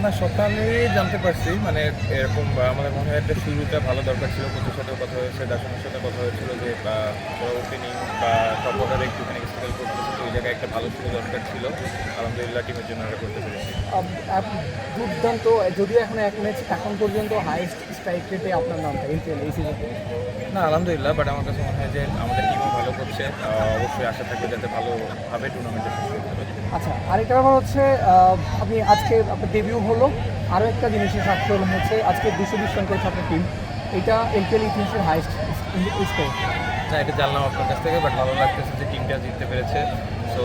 না, সকালে জানতে পারছি মানে এরকম আমাদের মনে হয় একটা শুরুটা ভালো দরকার ছিল। কোচের সাথেও কথা হয়েছে, দার্শনের সাথে কথা হয়েছিল যে পরবর্তী ইনিংস বা টপ অর্ডারে একটুখানি স্ট্রাগল করতেছে, তো ওই জায়গায় একটা ভালো শুরু দরকার ছিল। আলহামদুলিল্লাহ টিমের জন্য এটা করতে পেরেছি। দুর্দান্ত, যদিও এখন এক ম্যাচ এখন পর্যন্ত হাইয়েস্ট স্ট্রাইক রেটে আপনার নামটা এনপিএল এই সিজনে। না আলহামদুলিল্লাহ, বাট আমার কাছে মনে হয় যে আমাদের টিমও ভালো করছে। অবশ্যই আশা থাকবে যাতে ভালোভাবে টুর্নামেন্টে শেষ করতে পারি। আচ্ছা, আরেকটা ব্যাপার হচ্ছে আপনি আজকে আপনার ডেবিউ হলো, আরও একটা জিনিসের সাক্ষী হচ্ছে আজকে 220 রান করেছে আপনার টিম। এটা এনপিএল ইতিহাসের হাইয়েস্ট স্কোর। না, এটা জানলাম আপনার কাছ থেকে, বাট ভালো লাগতেছে যে টিমটা জিততে পেরেছে। সো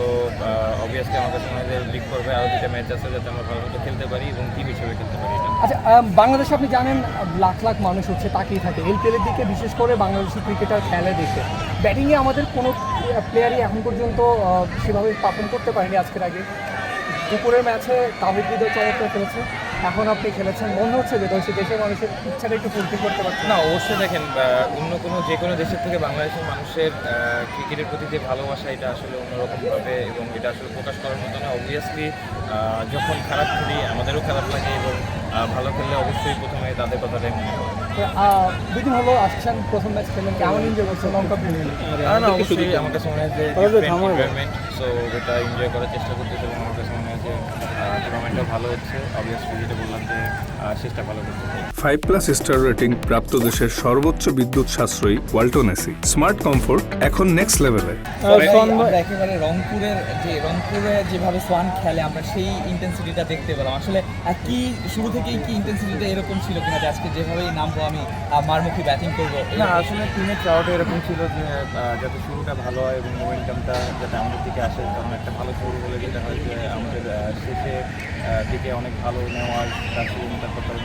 অবভিয়াসলি আমার কাছে মনে হয় যে লিগ করবে, আরও দুটো ম্যাচ আছে যাতে আমরা ভালো মতো খেলতে পারি এবং টিম হিসেবে খেলতে পারি। আচ্ছা, বাংলাদেশে আপনি জানেন লাখ লাখ মানুষ হচ্ছে তাকিয়ে থাকে এলপিএলের দিকে, বিশেষ করে বাংলাদেশি ক্রিকেটার খেলে দেখে। ব্যাটিংয়ে আমাদের কোনো প্লেয়ারই এখন পর্যন্ত সেভাবে পারফর্ম করতে পারেনি। আজকের আগে দুপুরের ম্যাচে তাহিদ হৃদয় চমৎকার খেলেছে, এখন আপনি খেলেছেন, মনে হচ্ছে যে দেশের মানুষের ইচ্ছাটা একটু ফুলফিল করতে পারছেন। না অবশ্যই দেখেন, অন্য যে কোনো দেশের থেকে বাংলাদেশের মানুষের ক্রিকেটের প্রতি যে ভালোবাসা, এটা আসলে অন্যরকমভাবে এবং এটা আসলে প্রকাশ করার মতো না। অবভিয়াসলি যখন খারাপ খেলি আমাদেরও খারাপ লাগে এবং ভালো খেললে অবশ্যই প্রথমে তাদের কথাটাই মনে হয়। দুদিন হলো আসছেন, প্রথম ম্যাচ খেলেন, কেমন এনজয় করছেন লঙ্কা প্রিমিয়ার লিগ? না অবশ্যই আমার কাছে মনে হয় যে এনভায়রনমেন্ট, সো এটা এনজয় করার চেষ্টা করতেছে এবং আমার কাছে মনে হয় যে টুর্নামেন্টটা ভালো হচ্ছে। অবভিয়াসলি যেটা বললাম যে শেষটা ভালো করতে চাই। 5+ স্টার রেটিং প্রাপ্ত দেশের সর্বোচ্চ বিদ্যুৎ সাশ্রয়ী ওয়ালটন এসি। স্মার্ট কমফোর্ট এখন নেক্সট লেভেলে। আমরা একেবারে রংপুরে যেভাবে সোয়ান খেলে আমরা সেই ইন্টেন্সিটিটা দেখতে পেলাম। আসলে কি শুরু থেকেই কি ইন্টেন্সিটিটা এরকম ছিল কিনা যে আজকে যেভাবেই নামবো আমি মারমুখী ব্যাটিং করবো? না আসলে টিমের ক্রাউড এরকম ছিল যে যাতে শুরুটা ভালো হয় এবং মোমেন্টামটা যাতে আমাদের দিকে আসে। কারণ একটা ভালো শুরু হলে যেটা হয় যে আমাদের শেষে দিকে অনেক ভালো নেওয়াজ, তারপর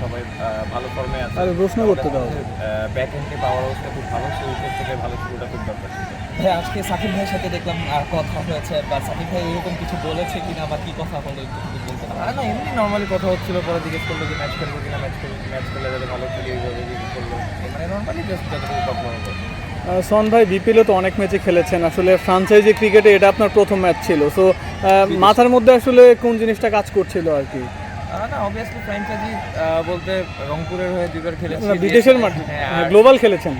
সবাই ভালো ফর্মে আছে। প্রশ্ন করতে দাও, ব্যাক এন্ডে পাওয়ার অবস্থা খুব ভালো, সেই উপর থেকে ভালো শুরুটা খুব দরকার ছিল। হ্যাঁ, আজকে সাকিব ভাইয়ের সাথে দেখলাম কথা হয়েছে, বা সাকিব ভাই এরকম কিছু বলেছে কিনা বা কি কথা হলো একটু বলতে পারেন? না এমনি নর্মালি কথা হচ্ছিল, পরে জিজ্ঞেস করলো যে ম্যাচ খেলবো কিনা, ম্যাচ খেলে যাতে ভালো খেলি এইভাবে জিজ্ঞেস করলো, মানে নর্মালি জাস্ট যতটুকু কথা হলো। সন ভাই, বিপিএলে তো অনেক ম্যাচে খেলেছেন, আসলে ফ্রাঞ্চাইজি ক্রিকেটে এটা আপনার প্রথম ম্যাচ ছিল, সো মাথার মধ্যে আসলে কোন জিনিসটা কাজ করছিল আর কি? না অবভিয়াসলি ফ্র্যাঞ্চাইজি বলতে রংপুরের হয়ে দুইবার খেলেছি, বিদেশের মাঠে গ্লোবাল খেলেছেন।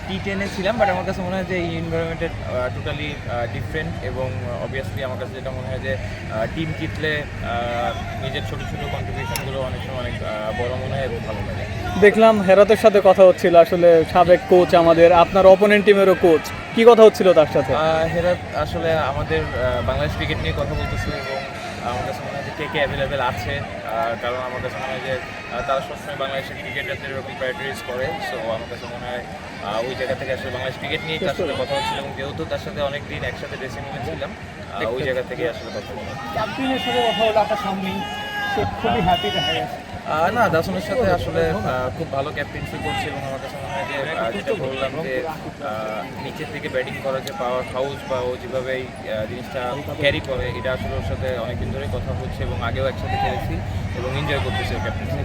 T10-এ ছিলাম, বাট আমার কাছে মনে হয় যে এই এনভায়রনমেন্টের টোটালি ডিফারেন্ট এবং অবভিয়াসলি আমার কাছে যেটা মনে হয় যে টিম জিতলে নিজের ছোটো ছোটো কন্ট্রিবিউশনগুলো অনেক সময় অনেক বড় মনে হয় এবং ভালো লাগে। দেখলাম হেরাতের সাথে কথা হচ্ছিল, আসলে সাবেক কোচ আমাদের, আপনার অপোনেন্ট টিমেরও কোচ, কি কথা হচ্ছিল তার সাথে? হেরাত আসলে আমাদের বাংলাদেশ ক্রিকেট নিয়ে কথা বলতেছিল এবং আমার কাছে মনে হয় যে কে অ্যাভেলেবেল আছে, কারণ আমার কাছে মনে হয় যে তারা সবসময় বাংলাদেশের ক্রিকেটারদের এরকম প্রায়োরিটাইজ করে। সো আমার কাছে মনে হয় ওই জায়গা থেকে আসলে বাংলাদেশ ক্রিকেট নিয়েই তার সাথে কথা হচ্ছিল এবং যেহেতু তার সাথে অনেক দিন একসাথে ড্রেসিং রুমে ছিলাম, ওই জায়গা থেকে আসলে কথা বললাম। ক্যাপ্টেনের সাথে কথা হলো আপনার সামনেই, সে খুবই হ্যাপি দেখা গেছে। না দার্শনের সাথে আসলে খুব ভালো ক্যাপ্টেন্সি করছে এবং আমার কাছে মনে হয় যে যেটা বললাম যে নিচের দিকে ব্যাটিং করার যে পাওয়ার হাউস বা ও যেভাবে এই জিনিসটা ক্যারি করে, এটা আসলে ওর সাথে অনেকদিন ধরে কথা হচ্ছে এবং আগেও একসাথে খেলেছি এবং এনজয় করতেছি ক্যাপ্টেন্সি।